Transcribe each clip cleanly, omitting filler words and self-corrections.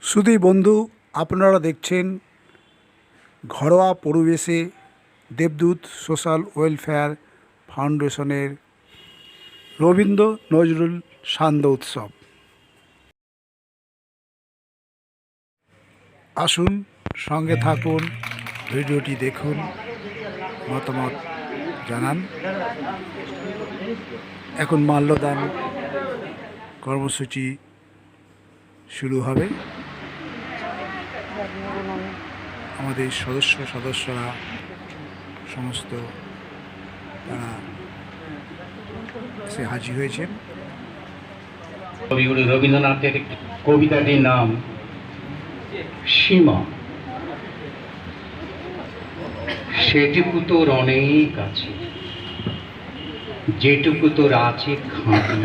শুধুই বন্ধু, আপনারা দেখছেন ঘরোয়া পরিবেশে দেবদূত সোশ্যাল ওয়েলফেয়ার ফাউন্ডেশনের রবীন্দ্র নজরুল সান্ধ্য উৎসব। আসুন, সঙ্গে থাকুন, ভিডিওটি দেখুন, মতামত জানান। এখন মাল্যদান কর্মসূচি শুরু হবে। আমাদের সদস্যরা সমস্ত তারা এসে হাজির হয়েছেন। কবিগুরু রবীন্দ্রনাথের কবিতাটির নাম সীমা। সেটুকু তোর অনেক আছে, যেটুকু তোর আছে খাঁটি,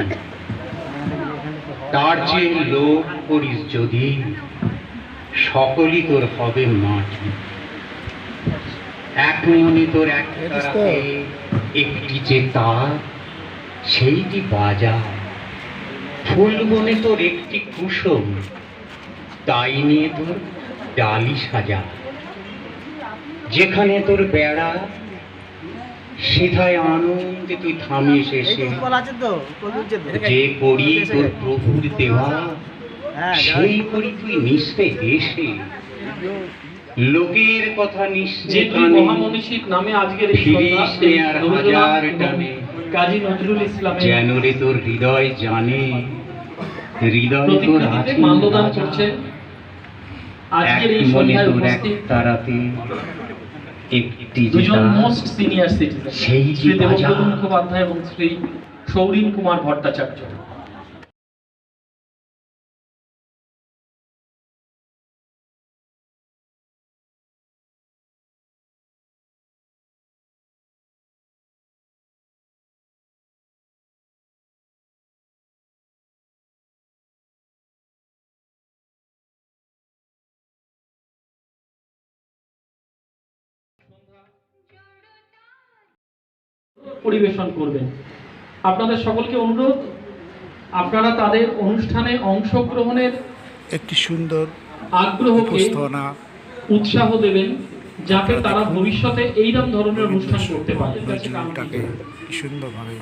তার যে লোভ করিস যদি, সকলই তোর হবে মাটি। এক মনে তোর এক তারাতে একটি যে তার, সেইটি বাজার। ফুল বনে তোর একটি কুসুম, তাই নিয়ে তোর ডালি সাজা। যেখানে তোর বেড়া, সেথায় আনন্দে তুই থামিস এসে। যে করি তোর প্রভুর দেওয়া, সেই করি তুই নিঃশ্বে এসে। লোকের কথা নিশ্চয় মহামনীষীর নামে আজকের এই হাজার টানে কাজী নজরুল ইসলাম যেন রে তোর হৃদয় জানে, হৃদয় তোর আছে মাল্যদান করছে। আজকের এই সন্ধ্যায় উপস্থিত তারাতে একটি দুজন most senior citizen, Shri Debabrata Mukhopadhyay এবং শ্রী সৌরিন কুমার ভট্টাচার্য। পরিবেশন করবেন। আপনাদের সকলকে অনুরোধ, আপনারা তাদের অনুষ্ঠানে অংশগ্রহণের একটি সুন্দর আগ্রহকে উৎসাহ দেবেন, যাতে তারা ভবিষ্যতে এইরকম ধরনের অনুষ্ঠান করতে পারে। সুন্দরভাবে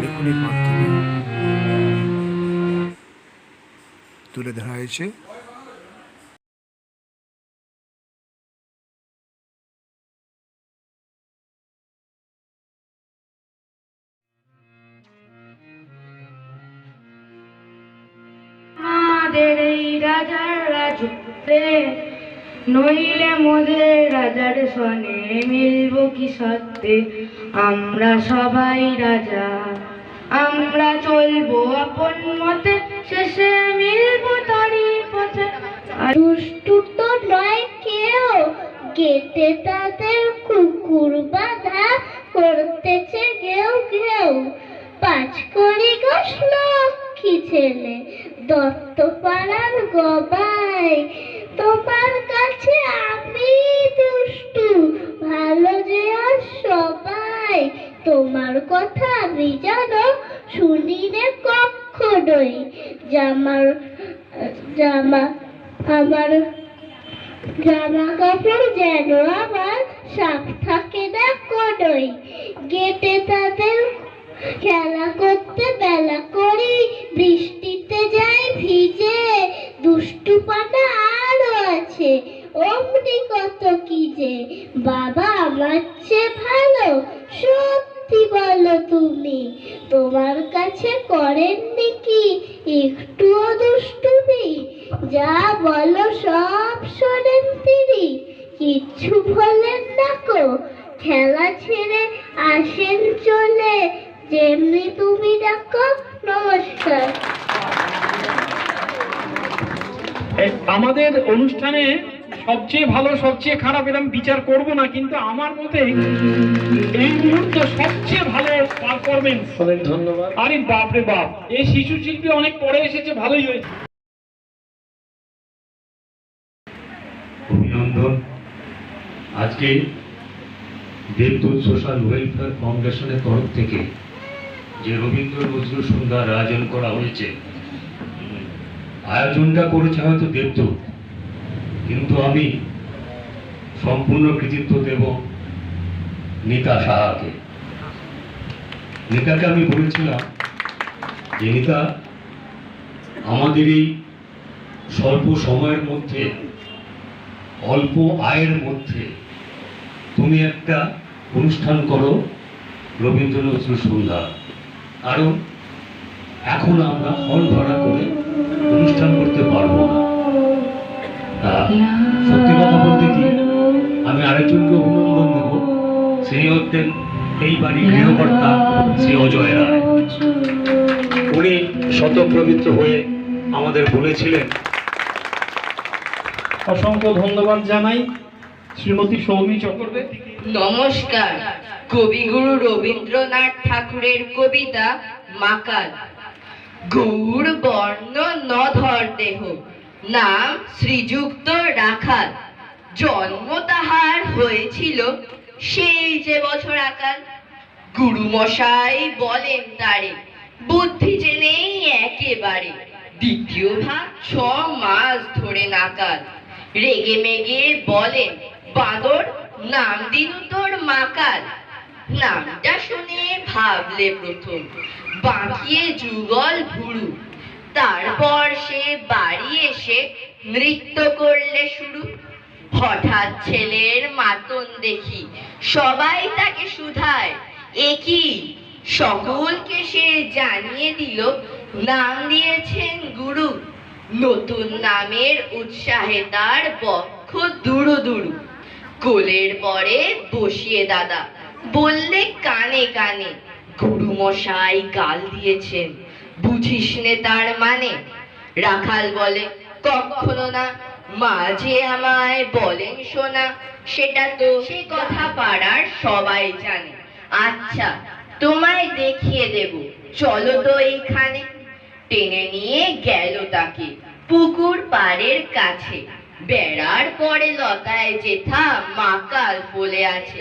লেখনির মাধ্যমে তুলে ধরা হয়েছে। আমাদের এই রাজার রাজত্বে, নইলে মোদের রাজার সনে মিলব কি সত্যে। আমরা সবাই রাজা, আমরা চলবো আপন মতে, শেষে মিলব তারই পথে। দুষ্টু তো নয় কেউ, গেটে তাদের কুকুর বাঁধা করতেছে ঘেউ ঘেউ। পাঁচ কড়ি গাছ লক্ষ্মী ছেলে, দত্ত পাড়ার গবাই। তোমার কাছে আমি দুষ্টু, ভালো যে আর সবাই। তোমার কথা আমি জানো, শুনি রে কখনোই। আমার জামা কাপড় যেন আমার সাফ থাকে না কোনোই। গেটে তাদের খেলা করতে বেলা করি, বৃষ্টিতে যাই ভিজে। দুষ্টু পানা আরো আছে, অমনি কত কি যে। বাবা আমার চেয়ে ভালো, সত্যি বলো তুমি। তোমার কাছে করেননি কি একটুও দুষ্টুমি? যা বলো সব শোনেন তিনি, কিচ্ছু বলেন না কো। খেলা ছেড়ে আসেন চলে, যেমনি তুমি ডাকো। নমস্কার। আমাদের অনুষ্ঠানে সবচেয়ে ভালো সবচেয়ে খারাপ এরকম বিচার করব না, কিন্তু আমার মতে এই মুহূর্তে সবচেয়ে ভালো পারফরমেন্স। অনেক ধন্যবাদ। আরে বাপরে বাপ, এই শিশু শিল্পী অনেক পরে এসেছে, ভালোই হয়েছে। অভিনন্দন। আজকে দেবদূত সোশ্যাল ওয়েলফেয়ার ফাউন্ডেশনের তরফ থেকে যে রবীন্দ্র নজরুল সন্ধ্যার আয়োজন করা হয়েছে, আয়োজনটা করেছে হয়তো দেবদূত, কিন্তু আমি সম্পূর্ণ কৃতিত্ব দেব নিতা সাহাকে। নিতাকে আমি বলেছিলাম যে নিতা, আমাদের এই স্বল্প সময়ের মধ্যে, অল্প আয়ের মধ্যে তুমি একটা অনুষ্ঠান করো রবীন্দ্র নজরুল সন্ধ্যা। কারণ এখন আমরা হল ভাড়া করে অনুষ্ঠান করতে পারবো না। সত্যি কথা বলতে কি, আমি আরেকজনকে অভিনন্দন দেব, তিনি হচ্ছেন এই বাড়ির গৃহকর্তা শ্রী অজয় রায়। উনি শতপ্রবৃত্ত হয়ে আমাদের বলেছিলেন। অসংখ্য ধন্যবাদ জানাই শ্রীমতী সৌমি চক্রবর্তী। নমস্কার। কবিগুরু রবীন্দ্রনাথ ঠাকুরের কবিতা মাকাল। গৌর বর্ণ নধর দেহ, নাম শ্রীযুক্ত রাখাল। জন্ম তাহার হয়েছিল সেই যে বছর আকাল। গুরুমশাই বলেন তারে, বুদ্ধি যে নেই একেবারে। দ্বিতীয় ভাগ 6 মাস ধরে নাকাল। রেগে মেগে বলেন, বাঁদর নাম দিনু তোর মাকাল। নামটা শুনে ভাবলে প্রথম, বাঁকিয়ে যুগল ভুরু। তারপর সে বাড়ি এসে নৃত্য করলে শুরু। হঠাৎ ছেলের মাতন দেখি, সবাই তাকে শুধায়, একই সকলকে সে জানিয়ে দিল, নাম দিয়েছেন গুরু। নতুন নামের উৎসাহে তার বক্ষ দুরু দুরু। কোলের পরে বসিয়ে দাদা বললে কানে কানে, গুরু মশাই গাল দিয়েছেন, বুঝিস নে তার মানে। রাখাল বলে, কখনো না, মাঝে আমায় বলেন শোনা। সেটা তো সে কথা পাড়ার সবাই জানে। আচ্ছা তোমায় দেখিয়ে দেব, চলো তো এইখানে। টেনে নিয়ে গেল তাকে পুকুর পাড়ের কাছে। বেড়ার পরে লতায় যেথা মাকাল ফলে আছে।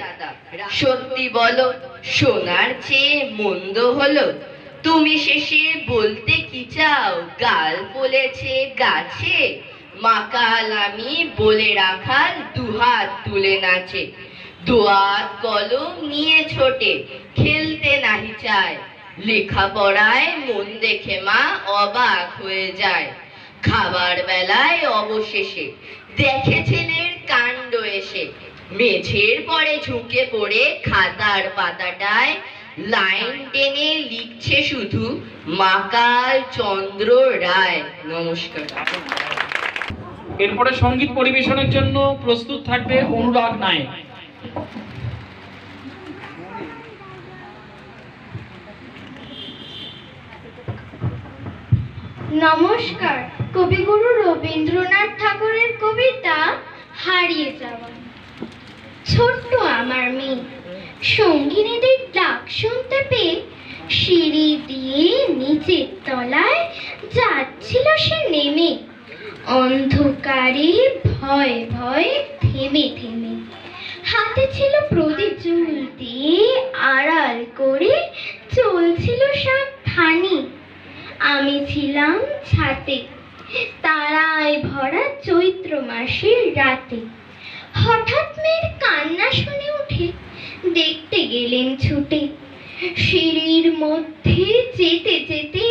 সত্যি বলো, সোনার চেয়ে মন্দ হলো? তুমি শেষে বলতে কি চাও, গাল ফলেছে গাছে? মাকাল আমি বলে রাখাল দুহাত তুলে নাচে। দোয়াত কলম নিয়ে ছোটে, খেলতে নাহি চায়। লেখাপড়ায় মন দেখে মা অবাক হয়ে যায়। খাবার বেলায় অবশেষে দেখে ছেলের কাণ্ড এসে। মেঝের পরে ঝুঁকে পড়ে খাতার পাতাটায় লাইন টেনে লিখছে শুধু, মাকাল চন্দ্র রায়। নমস্কার। এরপরে সঙ্গীত পরিবেশনের জন্য প্রস্তুত থাকবে অনুরাগ নায়ক। নমস্কার। কবিগুরু রবীন্দ্রনাথ ঠাকুরের কবিতা হারিয়ে যাওয়া। ছোট্ট আমার মেয়ে সঙ্গিনীদের ডাক শুনতে পেয়ে সিঁড়ি দিয়ে নিচের তলায় যাচ্ছিল সে নেমে। অন্ধকারে ভয়ে ভয়ে থেমে থেমে, হাতে ছিল প্রদীপ, চুল দিয়ে আড়াল করে চলছিল সাবধানে। আমি ছিলাম ছাতে, তারায় ভরা চৈত্র মাসের রাতে। হঠাৎ মেয়ের কান্না শুনে উঠে দেখতে গেলেন ছুটে। সিঁড়ির মধ্যে যেতে যেতে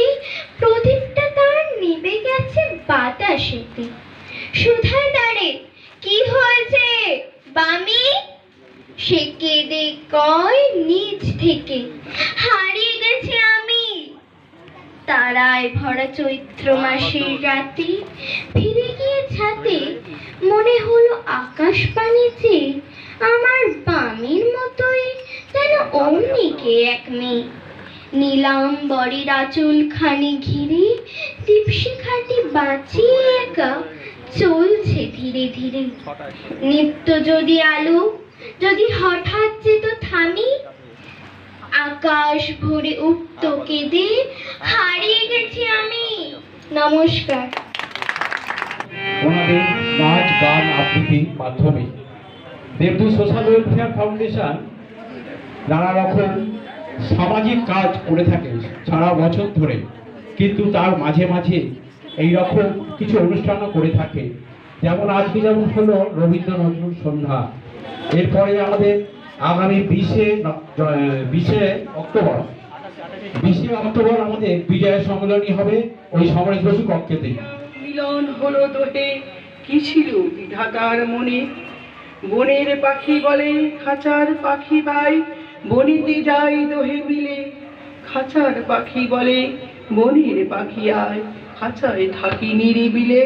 প্রদীপটা তার নিভে গেছে বাতাসেতে। সুধায় তারে, কি হয়েছে বামি? সে কেঁদে কয় নিজ থেকে, হারিয়ে গেছে আমি। তারায় ভরা চৈত্র মাসের রাতে ফিরে গিয়ে ছাতে মনে হলো আকাশ পানে চেয়ে আমার বামির মতোই যেন অমনি কে এক মেয়ে। নীলাম্বরের আঁচল খানি ঘিরে দীপশিখাটি বাঁচিয়ে একা চলছে ধীরে ধীরে। নিত্য যদি আলো যদি হঠাৎ যেত থামি, আকাশ ভরে উঠত কেঁদে, হারিয়ে গেছি আমি। নমস্কার। ওনাদের নাচ গান আবৃত্তির মাধ্যমে দেবদূত সোশ্যাল ওয়েলফেয়ার ফাউন্ডেশন নানা রকম সামাজিক কাজ করে থাকে সারা বছর ধরে, কিন্তু তার মাঝে মাঝে এই রকম কিছু অনুষ্ঠানও করে থাকে। যেমন আজকে যেমন হলো রবীন্দ্র নজরুল সন্ধ্যা, এরপরে আমাদের আগামী 20 অক্টোবর আমাদের বিজয় সম্মেলনী হবে ওই সমরেশ বসু কক্ষেতে। মিলন হলো দোহে, কি ছিল বিধাতার মনে? বনের পাখি বলে খাঁচার পাখি ভাই, বনিতে যাই দোহে মিলে। খাঁচার পাখি বলে বনের পাখি আয়, খাঁচায় থাকি নিরিবিলে।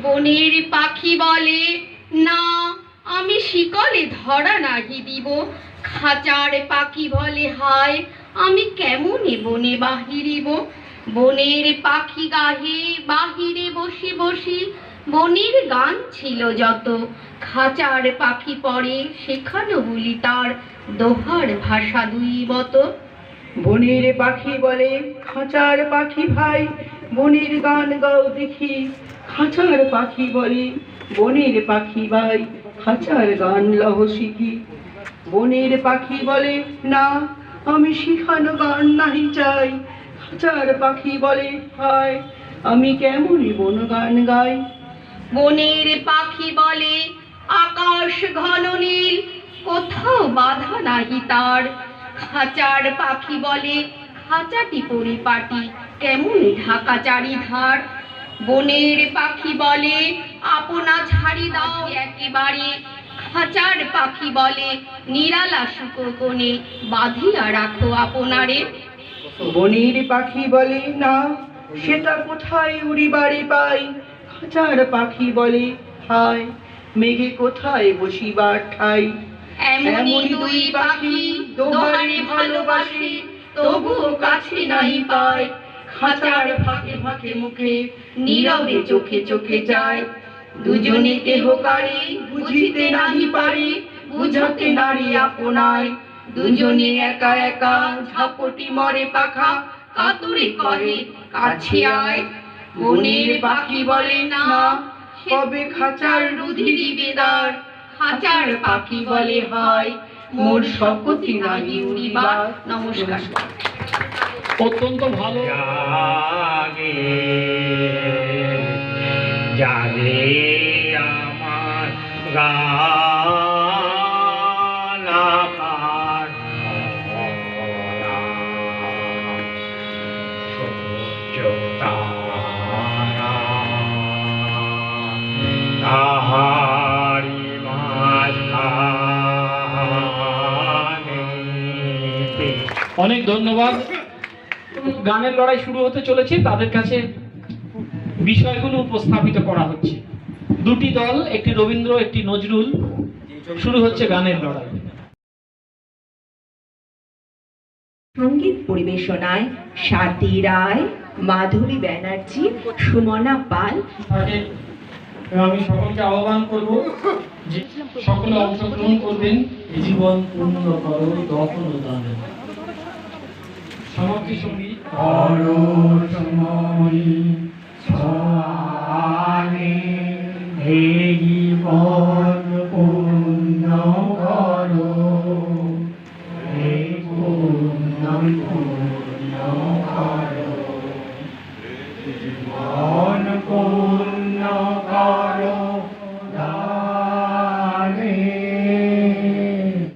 বনের পাখি বলে না, আমি শিকলে ধরা নাহি দিব। খাঁচার পাখি বলে হায়, আমি কেমনে বনে বাহিরিব। বনের পাখি গাহে বাহিরে বসে বসি, বনের গান ছিল যত। খাঁচার পাখি পড়ে শেখানো বলি তার, দোহার ভাষা দুই বত। বনের পাখি বলে খাঁচার পাখি ভাই, বনের গান গাও দেখি। খাঁচার পাখি বলে বনের পাখি ভাই, খাঁচার গান লহ শিখি। বনের পাখি বলে না, আমি শিখানো গান নাহি চাই। খাঁচার পাখি বলে হায়, আমি কেমনই বন গান গাই। বনের পাখি বলে আকাশ ঘন নীল, কোথাও বাধা নাহি তার। খাঁচার পাখি বলে খাঁচাটি পরিপাটি, কেমন ঢাকা চারিধার। বনের পাখি বলে আপনা ছাড়ি দাও একেবারে। খাঁচার পাখি বলে নিরালা শুকো কোণে, বাঁধিয়া রাখো আপনারে। বনের পাখি বলে না, সেটা কোথায় উড়িবারে পাই। খাঁচার পাখি বলে হায়, মেঘে কোথায় বসিবার ঠাই। এমনই দুই পাখি দোহারে ভালোবাসে, তবুও কাছে নাই পায়। খাঁচার ফাঁকে ফাঁকে মুখে, নীরবে চোখে চোখে যায়। দুজনে কেহ কারে বুঝিতে নাহি পারে, বুঝাতে নারী আপনায়। দুজনে একা একা ঝাপটি মরে পাখা, কাতুরে করে কাছে আয়। বনের পাখি বলে না, কবে খাঁচার রুধি দিবে দ্বার। খাঁচার পাখি বলে হয়, মোর শপথি নাহি উড়িবার। নমস্কার। অত্যন্ত ভালো। জাগে জাগে আমার গান আকার ভরা। সূর্য তারা তাহারি মাঝখানেতে। অনেক ধন্যবাদ। গানের লড়াই শুরু হতে চলেছে, তাদের কাছে বিষয়গুলো উপস্থাপিত করা হচ্ছে। দুটি দল, একটি রবীন্দ্র একটি নজরুল। শুরু হচ্ছে গানের লড়াই। সঙ্গীত পরিবেশনায় স্বাতী রায়, মাধুরী ব্যানার্জি, সুমনা পাল। আমি সকলকে আহ্বান করব যে সকলে অংশগ্রহণ করবেন। জীবন পূর্ণ করো দহন দানে। সমাপ্তি সঙ্গীত